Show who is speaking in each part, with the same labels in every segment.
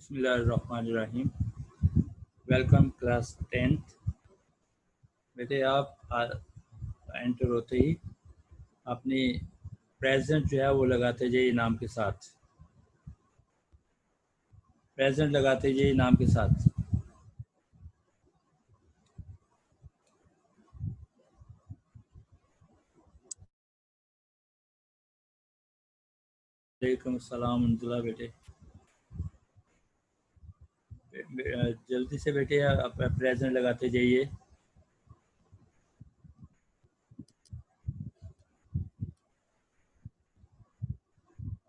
Speaker 1: बिस्मिल्लाहिर्रहमानिर्रहीम। Welcome class 10th। बेटे आप एंटर होते ही अपनी प्रेजेंट जो है वो लगाते जाइए नाम के साथ। प्रेजेंट लगाते जाइए नाम के साथ। वालेकुम अस्सलाम वरहमतुल्लाह। बेटे जल्दी से बेटे आप प्रेजेंट लगाते जाइए।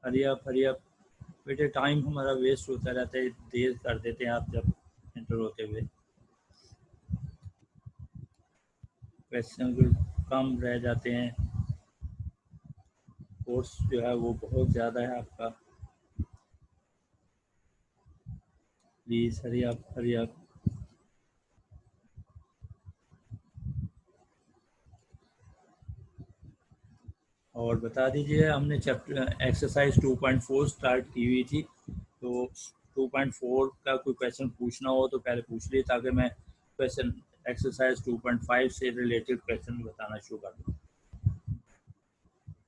Speaker 1: हरी अप बेटे, टाइम हमारा वेस्ट होता रहता है, देर कर देते हैं आप जब एंटर होते हुए। क्वेश्चन कम रह जाते हैं। कोर्स जो है वो बहुत ज़्यादा है आपका। Please hurry up. और बता दीजिए, हमने चैप्टर एक्सरसाइज 2.4 स्टार्ट की हुई थी, तो 2.4 का कोई क्वेश्चन पूछना हो तो पहले पूछ लिए, ताकि मैं क्वेश्चन एक्सरसाइज 2.5 से रिलेटेड क्वेश्चन बताना शुरू कर दूँ।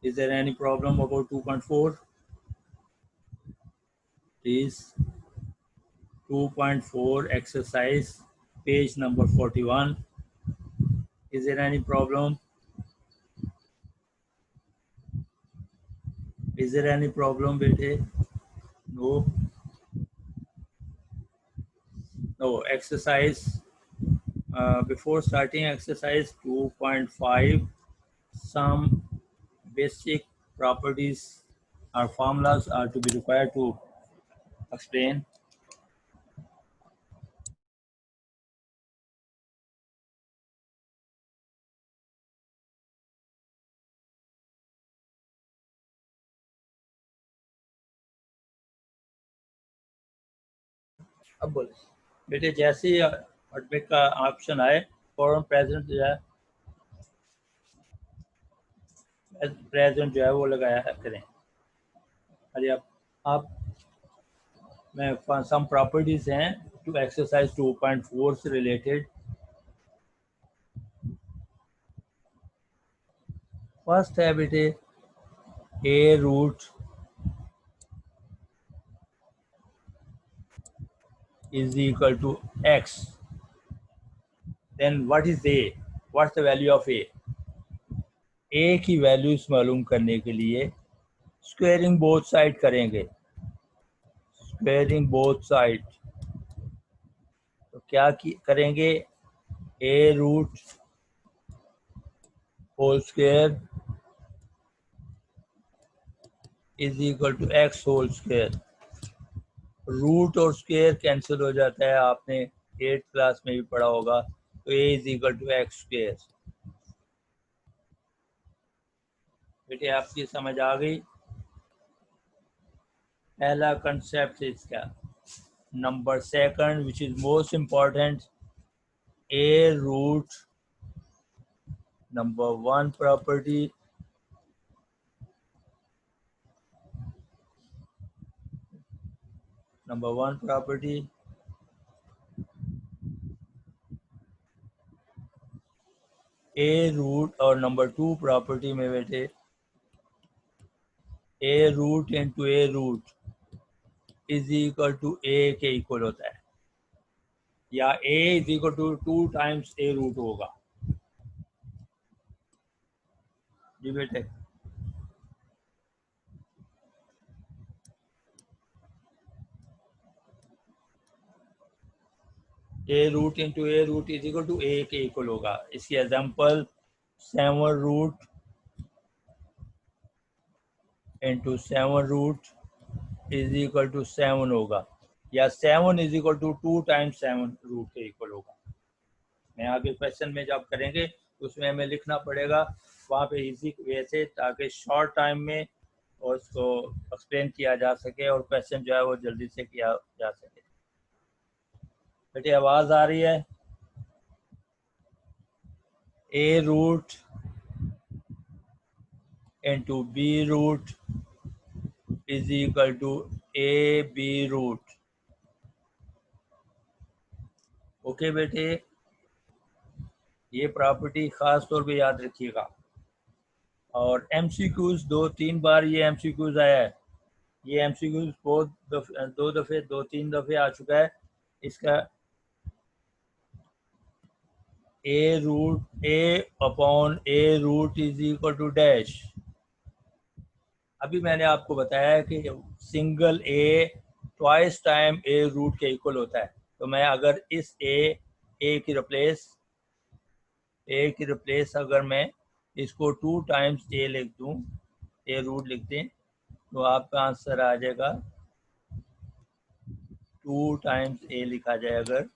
Speaker 1: Is there any problem about 2.4? Please 2.4 exercise page number 41। Is there any problem? Is there any problem बेटे? No no exercise before starting exercise 2.5, some basic properties or formulas are to be required to explain. अब बोले बेटे, जैसे ही admit का option आए फॉरन present जो है, present जो है वो लगाया करें। अरे आप मैं सम प्रॉपर्टीज हैं टू एक्सरसाइज 2.4 से रिलेटेड। फर्स्ट है बेटे a root is equal to x, then what is a? What's the value of a? a की वैल्यूज मालूम करने के लिए स्क्वेयरिंग बोथ साइड करेंगे। स्क्वेयरिंग बोथ साइड तो क्या करेंगे? A root whole square is equal to x whole square. Root और स्क्वेयर कैंसिल हो जाता है, आपने 8th क्लास में भी पढ़ा होगा। तो a is equal to x square. बेटे आपकी समझ आ गई? पहला कंसेप्ट इसका। Number second which is most important, a root number 1 property a root, और नंबर 2 प्रॉपर्टी में बेटे a root into a root is equal to a के इक्वल होता है, या a is equal to 2 times a root होगा। जी बेटे, a root into a root is equal to a के इक्वल होगा। इसकी example 7 root into 7 root is equal to 7 होगा, या 7 is equal to 2 times 7 root के इक्वल होगा। मैं आगे क्वेश्चन में जब करेंगे उसमें हमें लिखना पड़ेगा वहाँ पे इजी वे से, ताकि शॉर्ट टाइम में और उसको एक्सप्लेन किया जा सके और क्वेश्चन जो है वो जल्दी से किया जा सके। बेटे आवाज़ आ रही है? A root into b root is equal to a b root. Okay बेटे, ये प्रॉपर्टी खास तौर पे याद रखिएगा। और एमसीक्यूज 2-3 बार ये एमसीक्यूज आया है, ये एमसीक्यूज बहुत दो दफ़े 2-3 दफ़े आ चुका है। इसका a upon a root is equal to dash. अभी मैंने आपको बताया कि single a twice time a root के इक्वल होता है। तो मैं अगर इस a की रिप्लेस अगर मैं इसको 2 टाइम्स a लिख दूं, a रूट लिख दें, तो आपका आंसर आ जाएगा 2 टाइम्स a लिखा जाए अगर,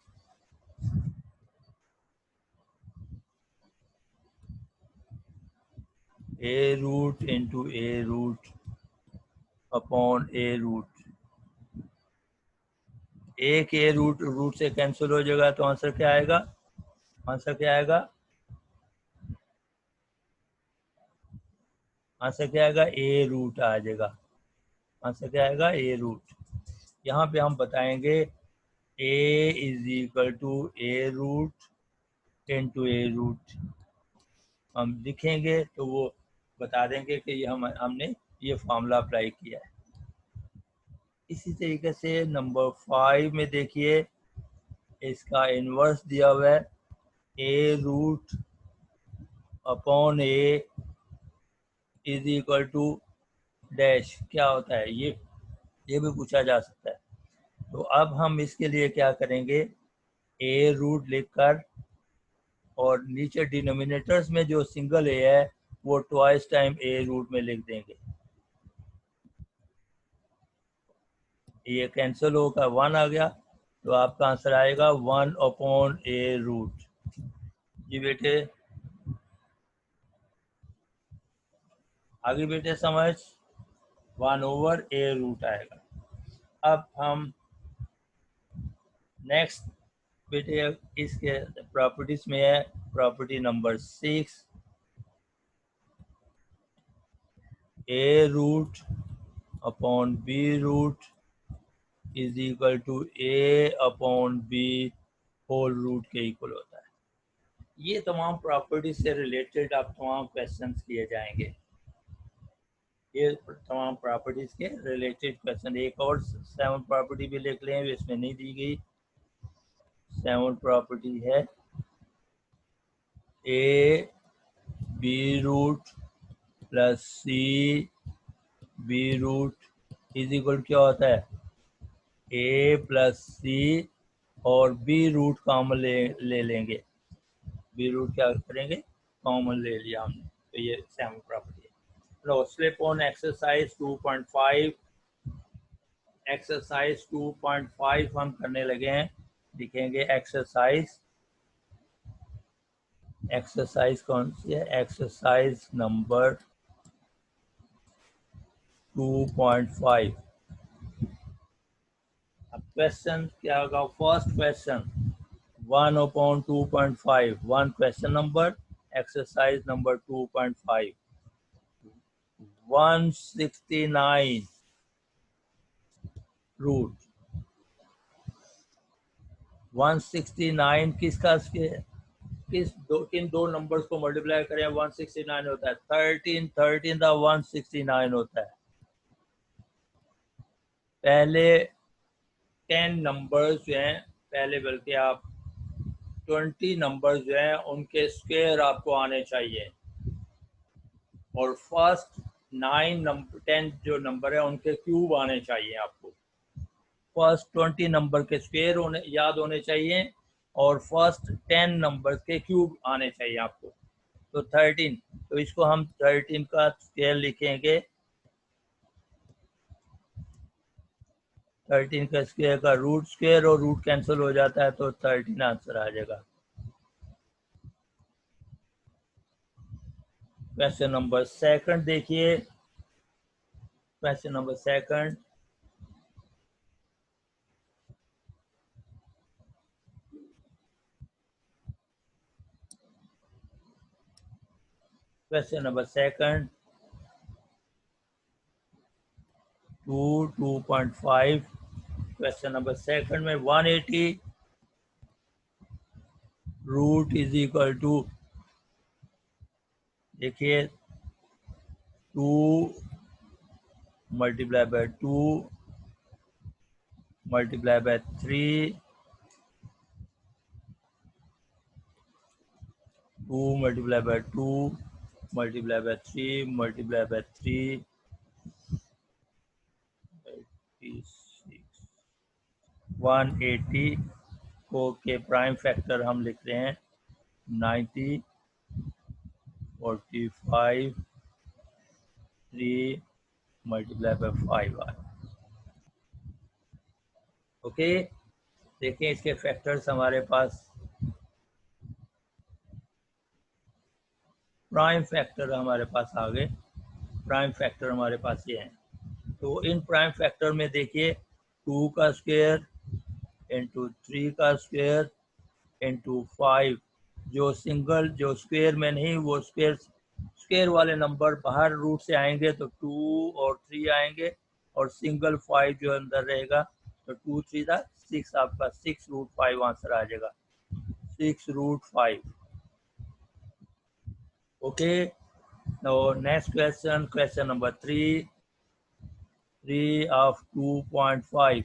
Speaker 1: a root into a root upon a root. एक a रूट से कैंसिल हो जाएगा, तो आंसर क्या आएगा? आंसर क्या आएगा? आंसर क्या आएगा? a रूट आ जाएगा। आंसर क्या आएगा? a root. यहाँ पे हम बताएंगे a is equal to a root into a root. हम लिखेंगे तो वो बता देंगे कि ये हमने ये फार्मूला अप्लाई किया है। इसी तरीके से नंबर 5 में देखिए, इसका इन्वर्स दिया हुआ है, a root upon a is equal to dash. क्या होता है ये भी पूछा जा सकता है। तो अब हम इसके लिए क्या करेंगे, a रूट लिखकर और नीचे डिनोमिनेटर्स में जो सिंगल a है वो ट्वाइस टाइम a रूट में लिख देंगे। ये कैंसिल होकर 1 आ गया, तो आपका आंसर आएगा 1 अपॉन a रूट। जी बेटे, आगे बेटे समझ, 1 ओवर a रूट आएगा। अब हम नेक्स्ट बेटे इसके प्रॉपर्टीज में है, property number 6, a root upon b root is equal to a upon b whole root के इक्वल होता है। ये तमाम प्रॉपर्टी से रिलेटेड आप तमाम क्वेश्चंस किए जाएंगे। ये तमाम प्रॉपर्टीज के रिलेटेड क्वेश्चन। एक और 7 प्रॉपर्टी भी लिख लें, इसमें नहीं दी गई। 7 प्रॉपर्टी है, a b root plus c b root is equal क्या होता है? a प्लस c और b रूट कॉमन ले लेंगे। b रूट क्या करेंगे? कॉमन ले लिया हमने, तो ये 7 प्रॉपर्टी है। लो स्लिप ऑन एक्सरसाइज 2.5। एक्सरसाइज 2.5 हम करने लगे हैं। लिखेंगे एक्सरसाइज कौन सी है? Exercise number 2.5। अब क्वेश्चन क्या होगा? First question 1 upon 2.5, 1 question number, exercise number 2.5। 169 root 169 किन दो नंबर्स को मल्टीप्लाई करें 169 होता है? 13 का 169 होता है। पहले 10 नंबर्स जो हैं, पहले बल्कि आप 20 नंबर्स जो हैं उनके स्क्वायर आपको आने चाहिए, और फर्स्ट 9 नंबर 10 जो नंबर है उनके क्यूब आने चाहिए आपको। फर्स्ट 20 नंबर के स्क्वायर याद होने चाहिए, और फर्स्ट 10 नंबर के क्यूब आने चाहिए आपको। तो 13, तो इसको हम 13 का स्क्वायर लिखेंगे। 13 का स्क्वायर का रूट स्क्वायर और रूट कैंसिल हो जाता है, तो 13 आंसर आ जाएगा। क्वेश्चन नंबर सेकंड देखिए। Question number second, question number second 2.5। Question number second में 180 रूट इज इक्वल टू, देखिए 2 multiply by 2 multiply by 3, 2 multiply by 2 multiply by 3 multiply by 3, 86, 180 को के प्राइम फैक्टर हम लिख रहे हैं 90, 45, 3 मल्टीप्लाई बाय 5 आए। ओके, देखिए इसके फैक्टर्स हमारे पास, प्राइम फैक्टर हमारे पास आ गए। प्राइम फैक्टर हमारे पास ये हैं। तो इन प्राइम फैक्टर में देखिए 2 का स्क्वायर इंटू 3 का स्क्वायर इंटू 5, जो सिंगल जो स्क्वायर में नहीं, वो स्क्वायर वाले नंबर बाहर रूट से आएंगे तो 2 और 3 आएंगे, और सिंगल 5 जो अंदर रहेगा तो 2 3 था 6, आपका 6 रूट 5 आंसर आ जाएगा, 6 root 5। Okay, now next question, question number 3 of 2.5।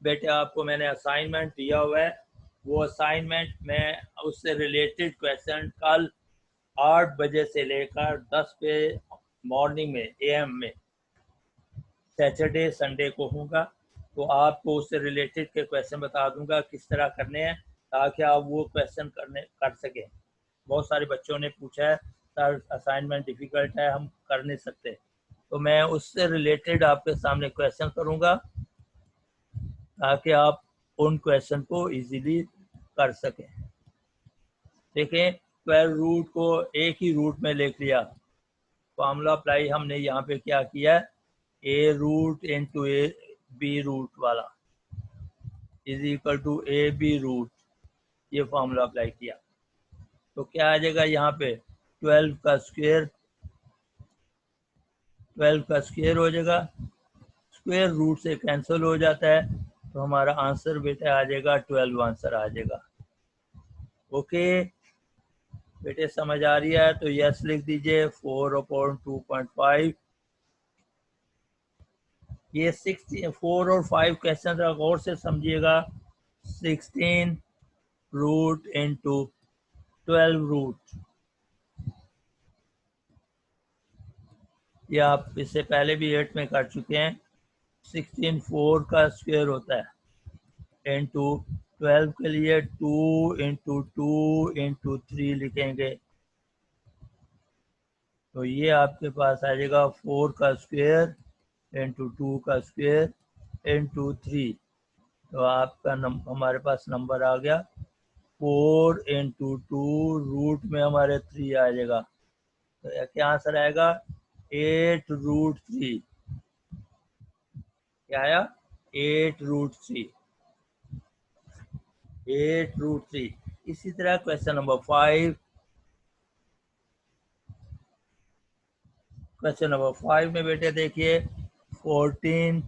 Speaker 1: बेटे आपको मैंने असाइनमेंट दिया हुआ है, वो असाइनमेंट में उससे रिलेटेड क्वेश्चन कल 8 बजे से लेकर 10 बजे मॉर्निंग में AM में सैटरडे संडे को होगा। तो आपको उससे रिलेटेड के क्वेश्चन बता दूंगा किस तरह करने हैं, ताकि आप वो क्वेश्चन कर सकें। बहुत सारे बच्चों ने पूछा है सर असाइनमेंट डिफ़िकल्ट है, हम कर नहीं सकते, तो मैं उससे रिलेटेड आपके सामने क्वेश्चन करूंगा ताकि आप उन क्वेश्चन को इजीली कर सकें। देखें 12 रूट को एक ही रूट में लिख लिया, फॉर्मूला अप्लाई हमने यहाँ पे क्या किया, a root into a b root वाला is equal to a b root, ये फॉर्मूला अप्लाई किया तो क्या आ जाएगा यहाँ पे 12 का स्क्वायर, 12 का स्क्वायर हो जाएगा, स्क्वायर रूट से कैंसिल हो जाता है, तो हमारा आंसर बेटा आ जाएगा 12 आंसर आ जाएगा। ओके बेटे समझ आ रही है तो यस लिख दीजिए 4/2.5। ये 4 और 5 क्वेश्चन गौर से समझिएगा। 16 रूट इंटू 12 रूट, ये आप इससे पहले भी 8 में कर चुके हैं। 16 4 का स्क्वायर होता है इंटू 12 के लिए 2 इंटू 2 इंटू 3 लिखेंगे, तो ये आपके पास आ जाएगा 4 का स्क्वायर इंटू 2 का स्क्वायर इंटू 3, तो आपका हमारे पास नंबर आ गया 4 इंटू 2 रूट में हमारे 3 आ जाएगा, तो क्या आंसर आएगा 8 रूट 3। क्या आया 8 रूट 3, 8 रूट 3। इसी तरह क्वेश्चन नंबर 5, क्वेश्चन नंबर 5 में बेटे देखिए 14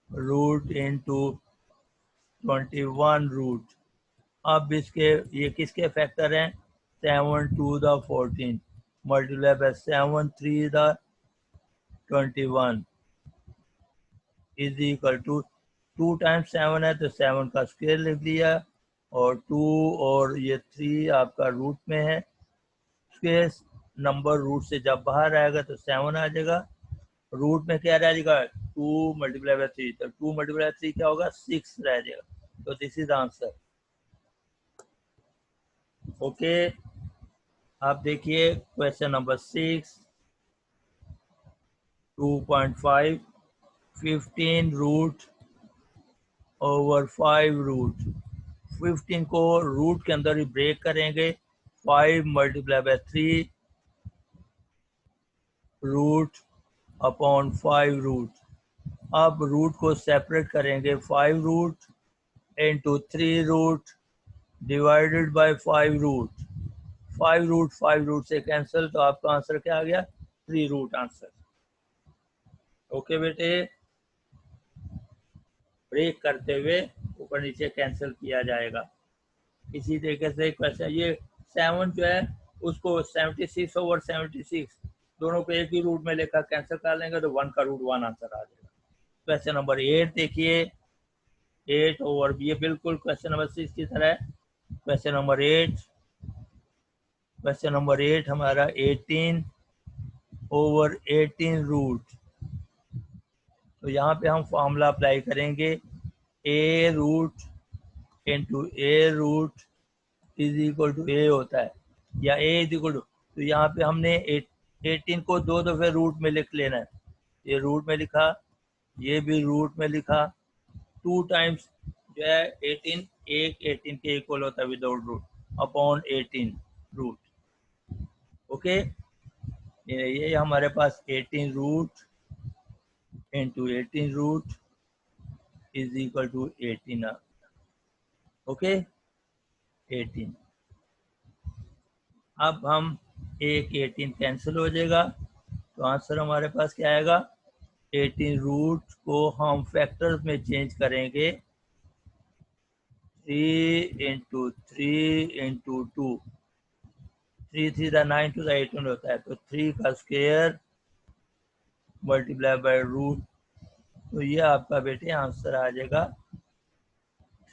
Speaker 1: रूट इंटू 21 रूट, अब इसके ये किसके फैक्टर हैं 7 2 the 14 multiply by 7 3 the 21 is equal to 2 times 7 है तो 7 का स्क्वायर लिख दिया, और 2 और ये 3 आपका रूट में है, स्क्वायर नंबर रूट से जब बाहर आएगा तो 7 आ जाएगा, रूट में क्या रह जाएगा 2 मल्टीप्लाई बाय 3, तो 2 मल्टीप्लाई बाय 3 क्या होगा 6 रह जाएगा, तो दिस इज आंसर। ओके आप देखिए question number 6 2.5, 15 root over 5 root, 15 को रूट के अंदर ही ब्रेक करेंगे, 5 multiply by 3 root upon 5 root, अब रूट को सेपरेट करेंगे 5 root into 3 root divided by 5 root, 5 root से कैंसिल, तो आपका आंसर क्या आ गया 3 रूट आंसर। ओके बेटे ब्रेक करते हुए ऊपर नीचे कैंसिल किया जाएगा। इसी तरीके से क्वेश्चन ये 7 जो है उसको 76/76 दोनों को एक ही रूट में लेकर कैंसिल कर लेंगे तो 1 का रूट 1 आंसर आ जाएगा। क्वेश्चन नंबर 8 देखिए, 8 ओवर, ये बिल्कुल क्वेश्चन नंबर 6 की तरह है। क्वेश्चन नंबर 8 हमारा 18/18 रूट। तो यहाँ पे हम फॉर्मूला अप्लाई करेंगे, a root into a root is equal to a होता है, या ए इज इक्वल टू, तो यहाँ पे हमने 18 को 2 दफे रूट में लिख लेना है। ये रूट में लिखा, ये भी रूट में लिखा, 2 टाइम्स जो है 18 18 के इक्वल होता है without root, upon 18 root. Okay, ये हमारे पास 18 root into 18 root is equal to 18। Okay, 18। अब हम एक 18 कैंसिल हो जाएगा, तो आंसर हमारे पास क्या आएगा, 18 रूट को हम फैक्टर्स में चेंज करेंगे, 3 इंटू 3 इंटू 2, 3 3 9 to the 18 होता है, तो 3 का स्क्वायर मल्टीप्लाई बाय रूट, तो ये आपका बेटे आंसर आ जाएगा।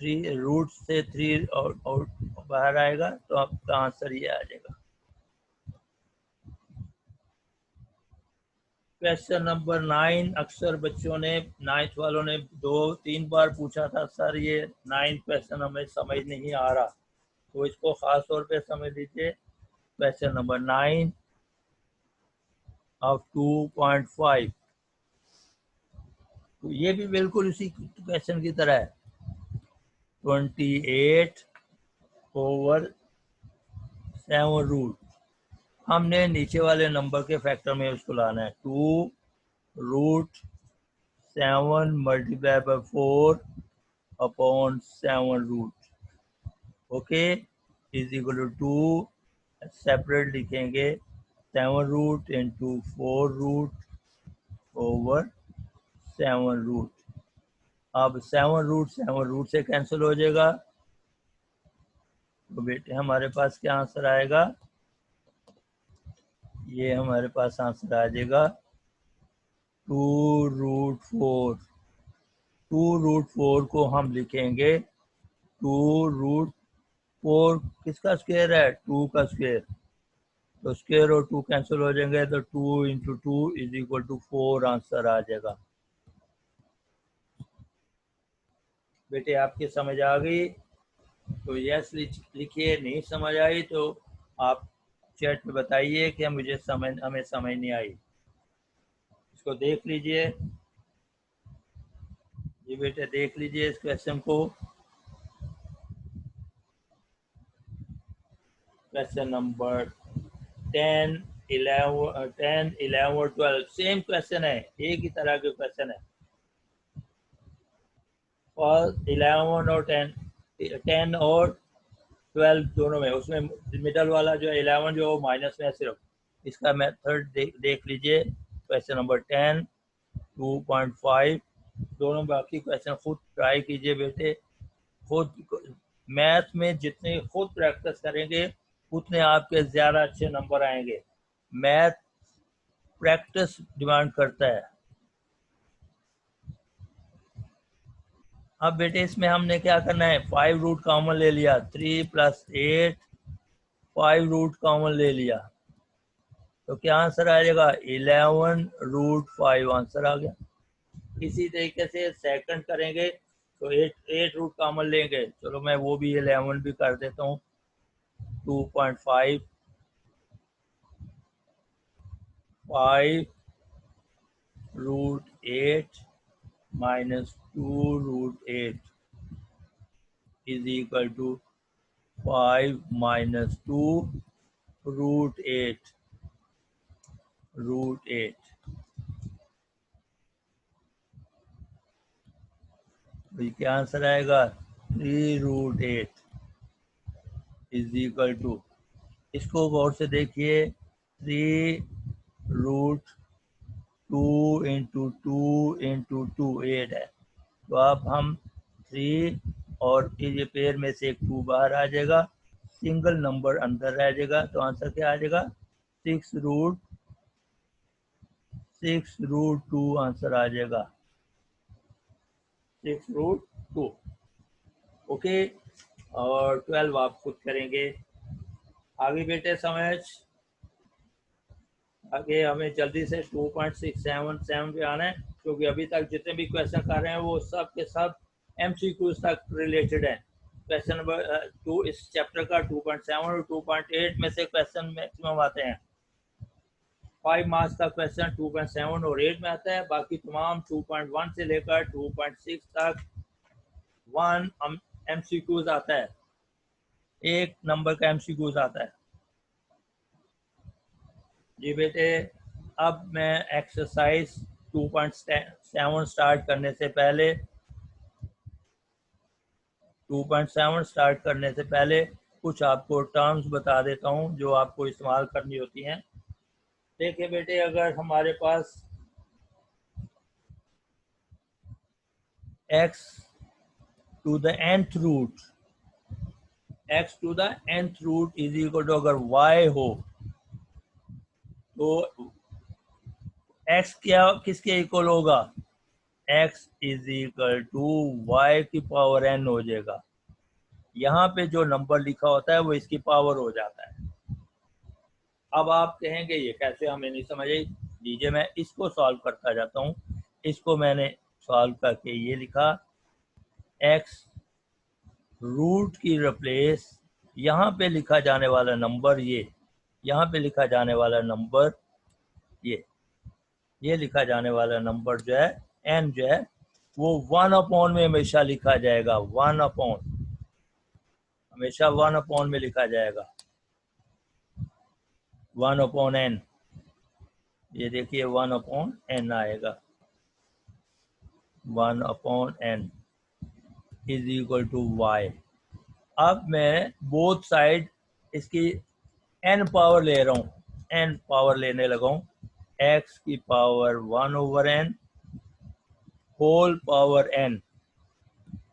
Speaker 1: 3 रूट से 3 और बाहर आएगा, तो आपका आंसर ये आ जाएगा। क्वेश्चन नंबर 9, अक्सर बच्चों ने 9th वालों ने 2-3 बार पूछा था, सर ये 9th क्वेश्चन हमें समझ नहीं आ रहा, तो इसको खास तौर पे समझ लीजिए। क्वेश्चन नंबर 9 ऑफ 2.5, तो ये भी बिल्कुल उसी क्वेश्चन की तरह है, 28/7 रूट। हमने नीचे वाले नंबर के फैक्टर में उसको लाना है, 2 root 7 multiply by 4 upon 7 root. Okay, is equal to 2, separate लिखेंगे, 7 root into 4 root over 7 root. अब 7 रूट से कैंसिल हो जाएगा, तो बेटे हमारे पास क्या आंसर आएगा, ये हमारे पास आंसर आ जाएगा 2√4। 2√4 को हम लिखेंगे 2√4 किसका स्क्वायर है, 2 का स्क्वायर, तो स्क्वायर और 2 कैंसिल हो जाएंगे, तो 2 into 2 is equal to 4 answer आ जाएगा। बेटे आपकी समझ आ गई तो यस लिखिए, नहीं समझ आई तो आप चैट में बताइए कि हमें समझ नहीं आई। इसको देख लीजिए, ये बेटे देख लीजिए इस क्वेश्चन को। क्वेश्चन नंबर 10, 11 और 12 सेम क्वेश्चन है, एक ही तरह के क्वेश्चन है। और 11 और 10 और 12 दोनों में, उसमें मिडल वाला जो 11 जो माइनस में है सिर्फ, इसका मेथड देख लीजिए। क्वेश्चन नंबर 10, 2.5, दोनों बाकी क्वेश्चन खुद ट्राई कीजिए बेटे। खुद मैथ में जितने खुद प्रैक्टिस करेंगे उतने आपके ज़्यादा अच्छे नंबर आएंगे। मैथ प्रैक्टिस डिमांड करता है। अब बेटे इसमें हमने क्या करना है, 5 रूट कॉमन ले लिया, 3 + 8, 5 रूट कॉमन ले लिया, तो क्या आंसर आ जाएगा, 11√5 आंसर आ गया। इसी तरीके से सेकंड करेंगे तो 8 रूट कॉमन लेंगे, चलो मैं वो भी 11 भी कर देता हूँ, 2.5, 5√8 minus 2√8 is equal to 5 minus 2√8 √8। तो क्या आंसर आएगा, 3√8 इज इक्वल टू, इसको गौर से देखिए, 3√2 इंटू 2 इंटू 2 8 है, तो अब हम 3 और ये पेयर में से एक 2 बाहर आ जाएगा, सिंगल नंबर अंदर रह जाएगा, तो आंसर क्या आ जाएगा 6√2 आंसर आ जाएगा 6√2। ओके, और 12 आप खुद करेंगे। आगे बेटे समझ, आगे हमें जल्दी से 2.677 पे आना है, क्योंकि अभी तक जितने भी क्वेश्चन कर रहे हैं वो सब के सब MCQs तक रिलेटेड है। क्वेश्चन नंबर 2 इस चैप्टर का 2.7 और 2.8 में से क्वेश्चन मैक्सिमम आते हैं। 5 मार्क्स का क्वेश्चन 2.7 और 8 में आता है, बाकी तमाम 2.1 से लेकर 2.6 तक 1 MCQs आता है, 1 नंबर का MCQs आता है। जी बेटे, अब मैं एक्सरसाइज 2.7 स्टार्ट करने से पहले 2.7 स्टार्ट करने से पहले कुछ आपको टर्म्स बता देता हूं जो आपको इस्तेमाल करनी होती हैं। देखिए बेटे, अगर हमारे पास x to the nth root is equal to अगर y हो तो x क्या किसके इक्वल होगा, x is equal to y की पावर n हो जाएगा। यहाँ पे जो नंबर लिखा होता है वो इसकी पावर हो जाता है। अब आप कहेंगे ये कैसे, हमें नहीं समझ आई। लीजिए मैं इसको सॉल्व करता जाता हूँ। इसको मैंने सॉल्व करके ये लिखा, x रूट की रिप्लेस यहाँ पे लिखा जाने वाला नंबर ये, यहाँ पे लिखा जाने वाला नंबर ये लिखा जाने वाला नंबर जो है n जो है वो 1/, में हमेशा लिखा जाएगा, 1/, हमेशा 1/, में लिखा जाएगा, 1/n। ये देखिए 1/n आएगा, 1/n is equal to y। अब मैं बोथ साइड इसकी n पावर ले रहा हूँ, n पावर लेने लगा हूँ, x की power 1/n whole power n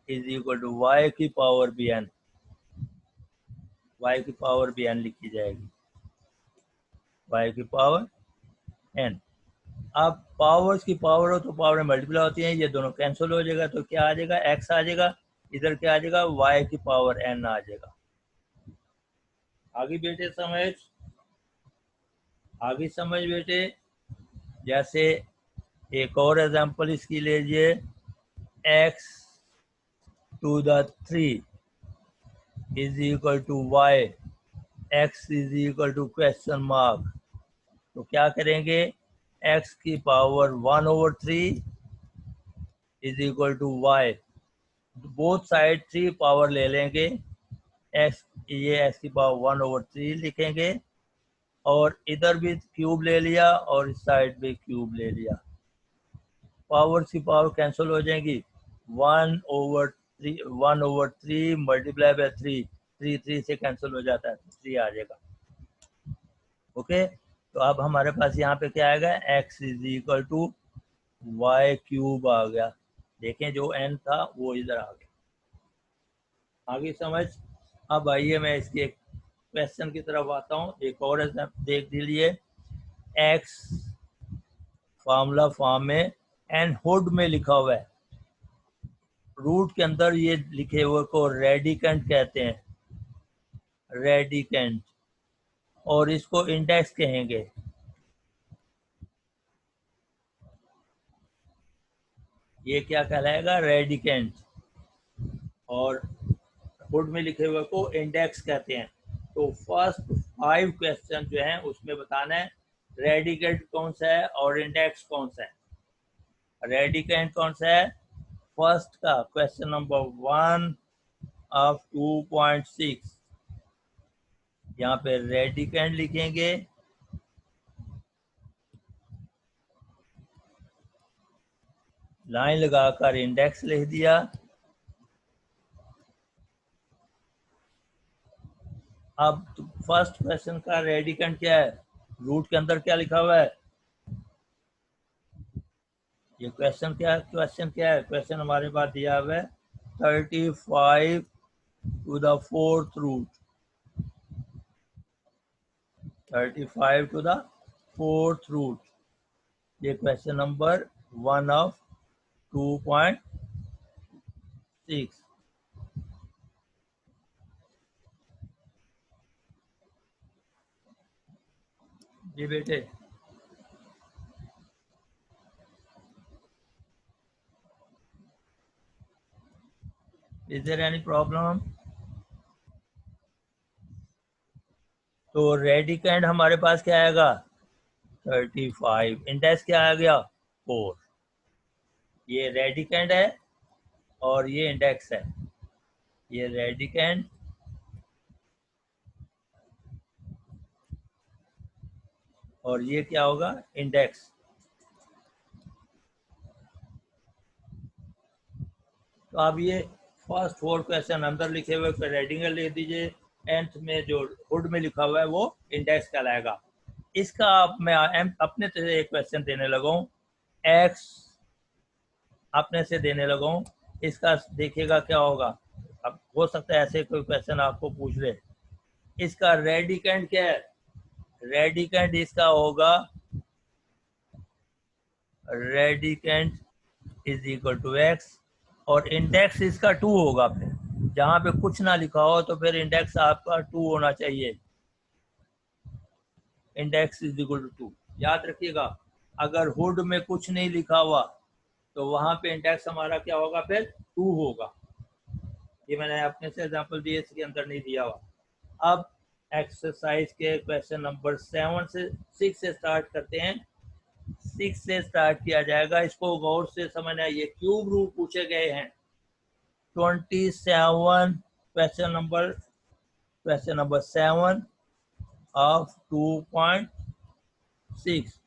Speaker 1: is equal to y की पावर भी n, y की पावर भी n लिखी जाएगी, y की पावर n। अब पावर्स की पावर हो तो पावर में मल्टीप्लाई होती है, ये दोनों कैंसिल हो जाएगा, तो क्या आ जाएगा x आ जाएगा, इधर क्या आ जाएगा y की पावर n आ जाएगा। आगे बेटे समझ, आगे समझ बेटे। जैसे एक और एग्जांपल इसकी लीजिए, x to the 3 is equal to y, x is equal to question mark. तो क्या करेंगे, x की power 1/3 is equal to y, both side 3 power ले लेंगे, x ये x की पावर 1/3 लिखेंगे, और इधर भी क्यूब ले लिया और इस साइड भी क्यूब ले लिया, पावर की पावर कैंसिल हो जाएंगी, 1/3 मल्टीप्लाई बाय 3 से कैंसिल हो जाता है, 3 आ जाएगा। ओके, तो अब हमारे पास यहाँ पे क्या आएगा, x is equal to y cube आ गया। देखें जो n था वो इधर आ गया। आगे समझ। अब आइए मैं इसके एक क्वेश्चन की तरफ आता हूँ। एक और देख लीजिए, x फार्मूला फॉर्म में n हुड में लिखा हुआ है, रूट के अंदर ये लिखे हुए को रेडिकेंट कहते हैं, रेडिकेंट, और इसको इंडेक्स कहेंगे। ये क्या कहलाएगा, रेडिकेंट, और हुड में लिखे हुए को इंडेक्स कहते हैं। तो फर्स्ट 5 क्वेश्चन जो हैं उसमें बताना है रेडिकेंट कौन सा है और इंडेक्स कौन सा है। रेडिकेंट कौन सा है, फर्स्ट का क्वेश्चन नंबर 1 ऑफ 2.6, यहाँ पे रेडिकेंट लिखेंगे, लाइन लगाकर इंडेक्स लिख दिया। अब फर्स्ट क्वेश्चन का रेडिकेंट क्या है, रूट के अंदर क्या लिखा हुआ है, ये क्वेश्चन क्या है, क्वेश्चन हमारे पास दिया हुआ है 35 to the fourth root. 35 to the fourth root. ये क्वेश्चन नंबर 1 ऑफ 2.6. जी बेटे, इज देयर एनी प्रॉब्लम? तो रेडिकेंड हमारे पास क्या आएगा? 35. इंडेक्स क्या आ गया? 4. ये रेडिकेंड है और ये इंडेक्स है. ये रेडिकेंड और ये क्या होगा? इंडेक्स. तो आप ये फर्स्ट 4 क्वेश्चन अंदर लिखे हुए रेडिकेंड लिख दीजिए. nth में जो हुड में लिखा हुआ है वो इंडेक्स कहलाएगा. इसका आप मैं अपने से एक क्वेश्चन देने लगा हूँ. एक्स अपने से देने लगा हूँ. इसका देखिएगा क्या होगा. अब हो सकता है ऐसे कोई क्वेश्चन आपको पूछ ले. इसका रेडिकेंड क्या है? रेडिकेंड इसका होगा, radicand is equal to X और इंडेक्स इसका 2 होगा. फिर जहां पे कुछ ना लिखा हो तो फिर इंडेक्स आपका 2 होना चाहिए. Index is equal to 2. याद रखिएगा, अगर हुड में कुछ नहीं लिखा हुआ तो वहां पे इंडेक्स हमारा क्या होगा? फिर 2 होगा. ये मैंने अपने से एग्जांपल दिए, इसके अंदर नहीं दिया हुआ. अब एक्सरसाइज के क्वेश्चन नंबर 6 से स्टार्ट करते हैं. 6 से स्टार्ट किया जाएगा. इसको गौर से समझना. ये क्यूब रूट पूछे गए हैं. 27 question number 7 of 2.6.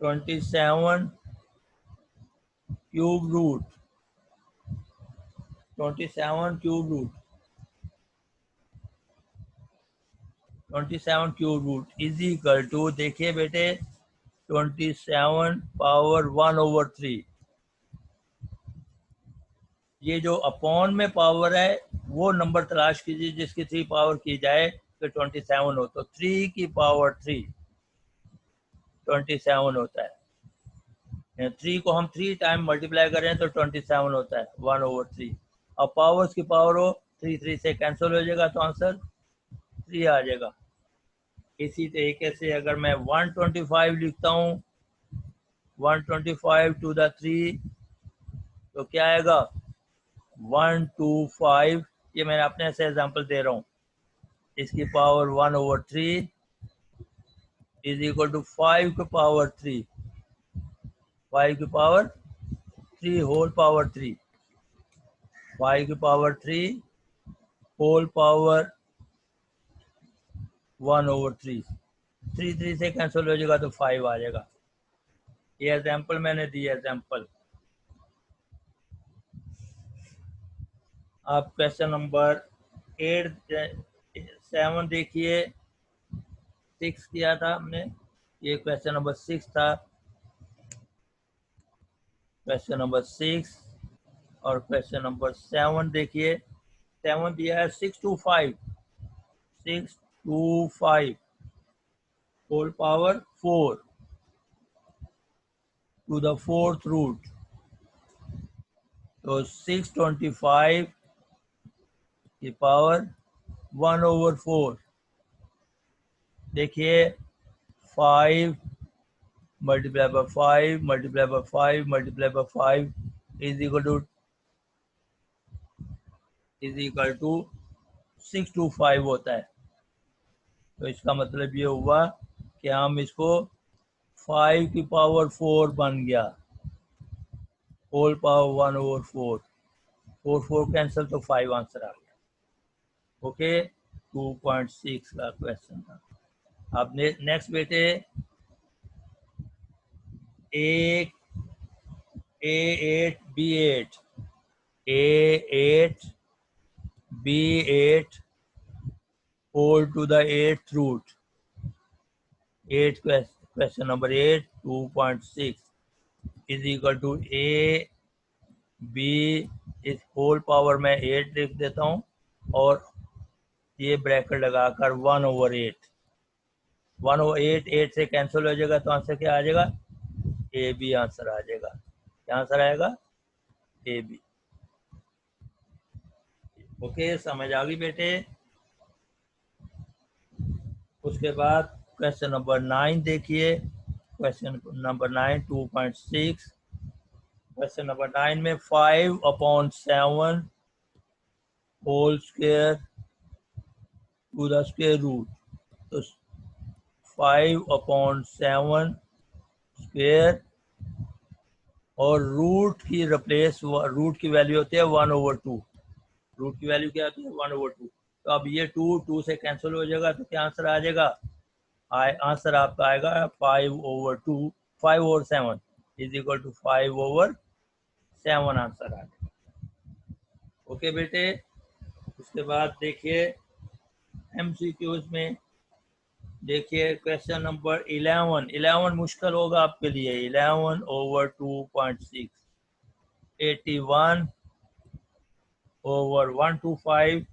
Speaker 1: 27 cube root. 27 cube root. 27 cube root is equal to, देखिए बेटे, 27 पावर 1/3. ये जो अपॉन में पावर है वो नंबर तलाश कीजिए जिसकी 3 पावर की जाए तो 27 हो. तो 3 की पावर 3 27 होता है. 3 को हम 3 टाइम मल्टीप्लाई करें तो 27 होता है 1/3. अब पावर्स की पावर हो 3 से कैंसिल हो जाएगा तो आंसर 3 आ जाएगा. इसी तरीके से अगर मैं 125 लिखता हूँ, 125 टू द 3 तो क्या आएगा? 125. ये मैंने अपने से एग्जांपल दे रहा हूँ. इसकी पावर 1/3 इज इक्वल टू 5 की पावर 3. 5 की पावर 3 होल पावर 3. 5 की पावर 3 होल पावर 1/3. 3 से कैंसिल हो जाएगा तो 5 आ जाएगा. ये एग्जांपल मैंने दिया. एग्जांपल. आप क्वेश्चन नंबर 7 देखिए. 6 किया था हमने. ये क्वेश्चन नंबर 6 था. क्वेश्चन नंबर 6 और क्वेश्चन नंबर 7 देखिए. 7 दिया है 6 to 5. 6 to 5 whole power 4 to the fourth root. तो 625 की पावर 1/4. देखिए 5 multiply by 5 multiply by 5 multiply by 5 is equal to 625 होता है. तो इसका मतलब ये हुआ कि हम इसको 5 की पावर 4 बन गया. Whole power 1/4. 4 कैंसिल तो 5 आंसर आ गया. ओके. 2.6 का क्वेश्चन था. अब नेक्स्ट बेटे, A8 B8 A8 B8 whole to the 8th root. 8 question number 8 2.6 is equal to A B इस होल पावर में 8 लिख देता हूँ और ये ब्रैकेट लगाकर 1/8। 1/8 8 से कैंसिल हो जाएगा तो आंसर क्या आ जाएगा? ए बी आंसर आ जाएगा। क्या आंसर आएगा? A B. ओके, समझ आ गई बेटे? उसके बाद क्वेश्चन नंबर 9 देखिए। Question number 9 2.6। क्वेश्चन नंबर 9 में 5/7 whole square to the square root. तो 5/7 स्क्वायर और रूट की रिप्लेस, रूट की वैल्यू होती है 1/2। रूट की वैल्यू क्या होती है? 1/2। तो अब ये 2 से कैंसिल हो जाएगा तो क्या आंसर आ जाएगा? आंसर आपका आएगा 5/2। 5/7 इज इक्वल टू 5/7 आंसर आ जाएगा। ओके बेटे। उसके बाद देखिए एमसीक्यूज में, देखिए क्वेश्चन नंबर 11। 11 मुश्किल होगा आपके लिए। 11/2.6 81/125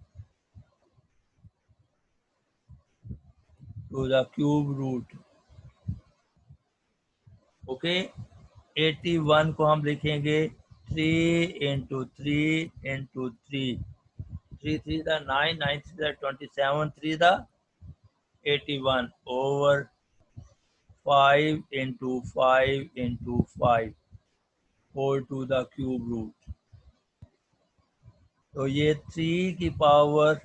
Speaker 1: to the cube root। Okay, 81 को हम लिखेंगे 3 × 3 × 3। 3 3 दा 9, 9 3 दा 27, 3 दा 81 over 5 × 5 × 5 whole to the cube root. तो ये 3 की पावर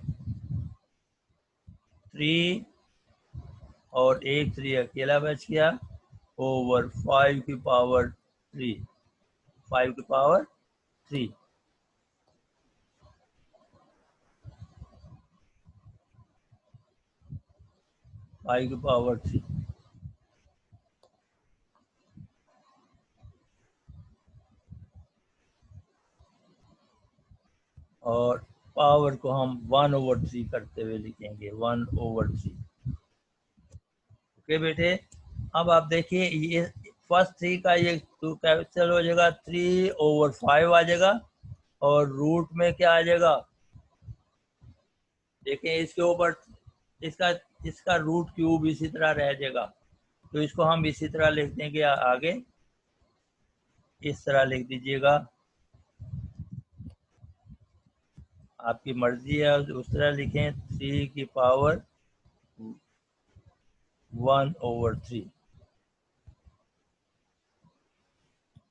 Speaker 1: 3 और एक 3 अकेला बच गया ओवर 5 की पावर 3। 5 की पावर 3। की पावर 3। और पावर को हम 1/3 करते हुए लिखेंगे 1/3। ओके बेटे। अब आप देखिए ये फर्स्ट 3 का ये कैंसिल हो जाएगा, 3/5 आ जाएगा और रूट में क्या आ जाएगा? देखिए इसके ऊपर इसका इसका रूट क्यूब इसी तरह रह जाएगा। तो इसको हम इसी तरह लिख देंगे आगे, इस तरह लिख दीजिएगा, आपकी मर्जी है उस तरह लिखें। 3 की पावर 1/3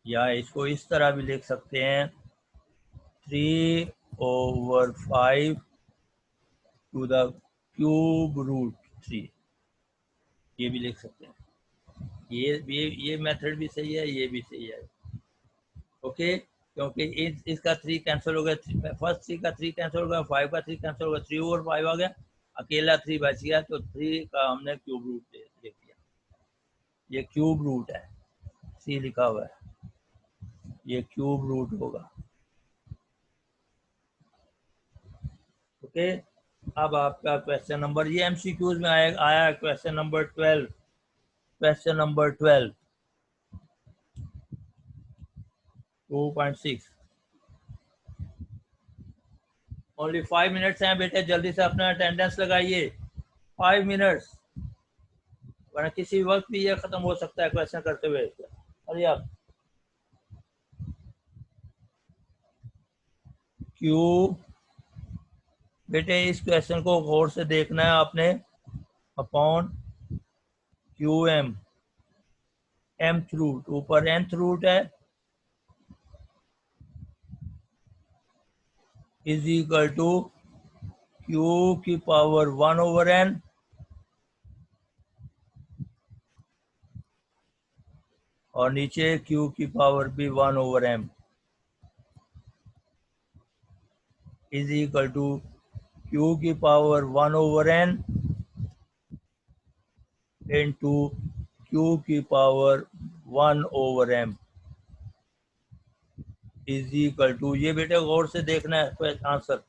Speaker 1: या इसको इस तरह भी लिख सकते हैं 3/5 टू द क्यूब रूट 3। ये भी लिख सकते हैं। ये मेथड भी सही है, ये भी सही है। ओके, क्योंकि इसका 3 कैंसिल हो गया, फर्स्ट 3 का 3 कैंसिल हो गया, 5 का 3 कैंसिल हो गया, 3/5 आ गया, अकेला 3 बच गया तो 3 का हमने क्यूब रूट लिख दिया। ये क्यूब रूट है, सी लिखा हुआ है, ये क्यूब रूट होगा। ओके, अब आपका क्वेश्चन नंबर, ये एमसीक्यूज में आया question number 12। Question number 12 2.6। Only 5 minutes हैं बेटे, जल्दी से अपना अटेंडेंस लगाइए। 5 मिनट्स, वरना किसी वक्त भी ये खत्म हो सकता है क्वेश्चन करते हुए। अरे आप क्यू, बेटे इस क्वेश्चन को गौर से देखना है आपने। Upon Q M, mth root, ऊपर nth रूट है, इज इक्वल टू क्यू की पावर 1/n और नीचे क्यू की पावर भी 1/m is equal to Q की पावर 1/n इंटू क्यू की power 1/m is equal to, ये बेटे गौर से देखना है आंसर,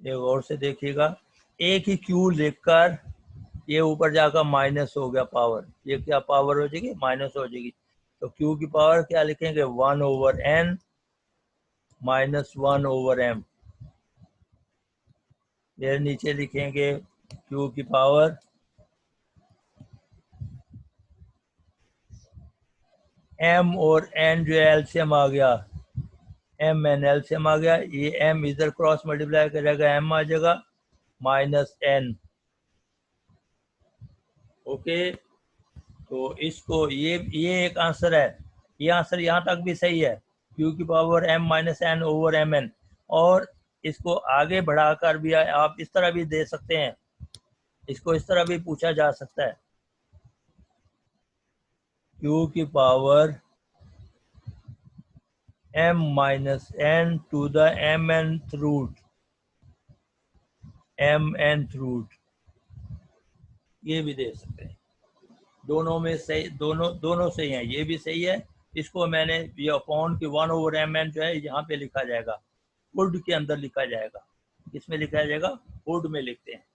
Speaker 1: ये गौर से देखिएगा। एक ही क्यू लिखकर ये ऊपर जाकर माइनस हो गया पावर, ये क्या पावर हो जाएगी, माइनस हो जाएगी। तो Q की पावर क्या लिखेंगे, 1/n माइनस 1/m। फिर नीचे लिखेंगे Q की पावर m और n जो एलसीएम आ गया, m n एलसीएम आ गया, ये m इधर क्रॉस मल्टीप्लाई करेगा, m आ जाएगा माइनस n। ओके, तो इसको ये एक आंसर है, ये आंसर यहाँ तक भी सही है, Q की power m minus n over m n। और इसको आगे बढ़ाकर भी आप इस तरह भी दे सकते हैं, इसको इस तरह भी पूछा जा सकता है, Q की power m minus n to the mnth root, mnth root, ये भी दे सकते हैं। दोनों में सही, दोनों सही है, ये भी सही है। इसको मैंने ये अपॉन की 1/mn जो है यहाँ पे लिखा जाएगा, वुड के अंदर लिखा जाएगा। किसमें लिखा जाएगा, वुड में लिखते हैं।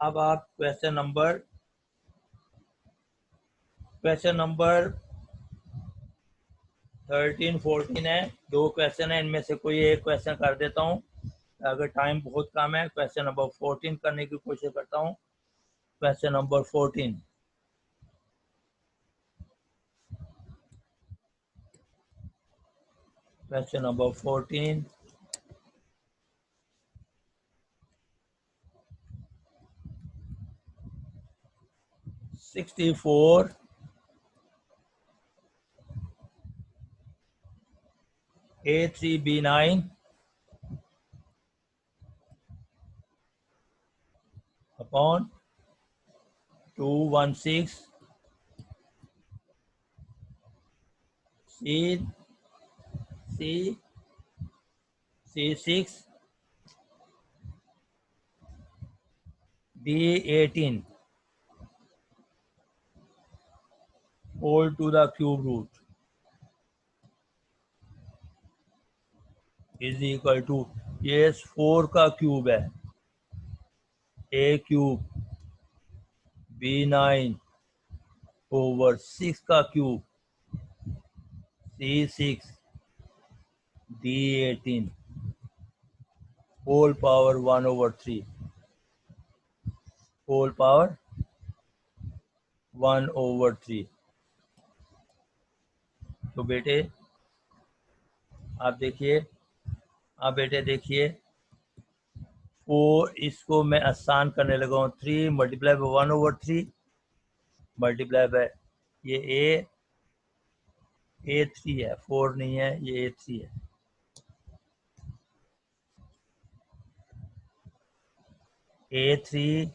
Speaker 1: अब आप क्वेश्चन नंबर 13 14 है, दो क्वेश्चन है, इनमें से कोई एक क्वेश्चन कर देता हूँ, अगर टाइम बहुत कम है। क्वेश्चन नंबर 14 करने की कोशिश करता हूँ। Question number 14, question number 14, (64) A3B9 upon 216 C6 D18 whole to the cube root is equal to, ये 4 का क्यूब है, A क्यूब B9 ओवर 6 का cube C6 D18 whole power 1/3, whole power 1/3। तो बेटे आप देखिए, आप बेटे देखिए, 4, इसको मैं आसान करने लगा हूँ, 3 मल्टीप्लाई बाय 1/3 मल्टीप्लाई बाय ये A3 है, 4 नहीं है, ये A3 है। A3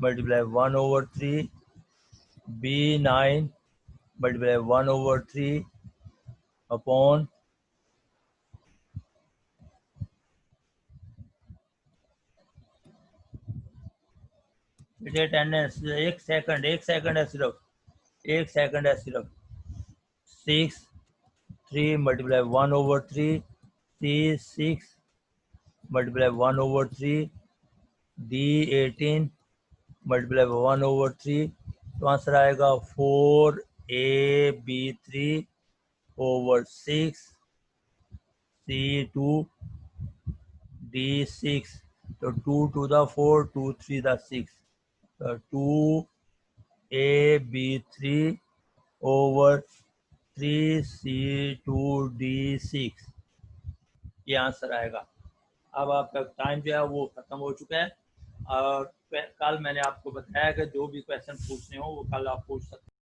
Speaker 1: multiply 1/3 B9 multiply 1/3 upon attendance, एक सेकंड है सिर्फ, एक सेकंड है सिर्फ। 6 3 multiply 1/3 C6 multiply 1/3 D18 multiply 1/3, तो आंसर आएगा 4AB3 ओवर 6 C2 D6, तो 2 to the 4 2 3 the 6, तो 2AB3 ओवर 3C2D6, ये आंसर आएगा। अब आपका टाइम जो है वो खत्म हो चुका है, और कल मैंने आपको बताया कि जो भी क्वेश्चन पूछने हो वो कल आप पूछ सकते हैं।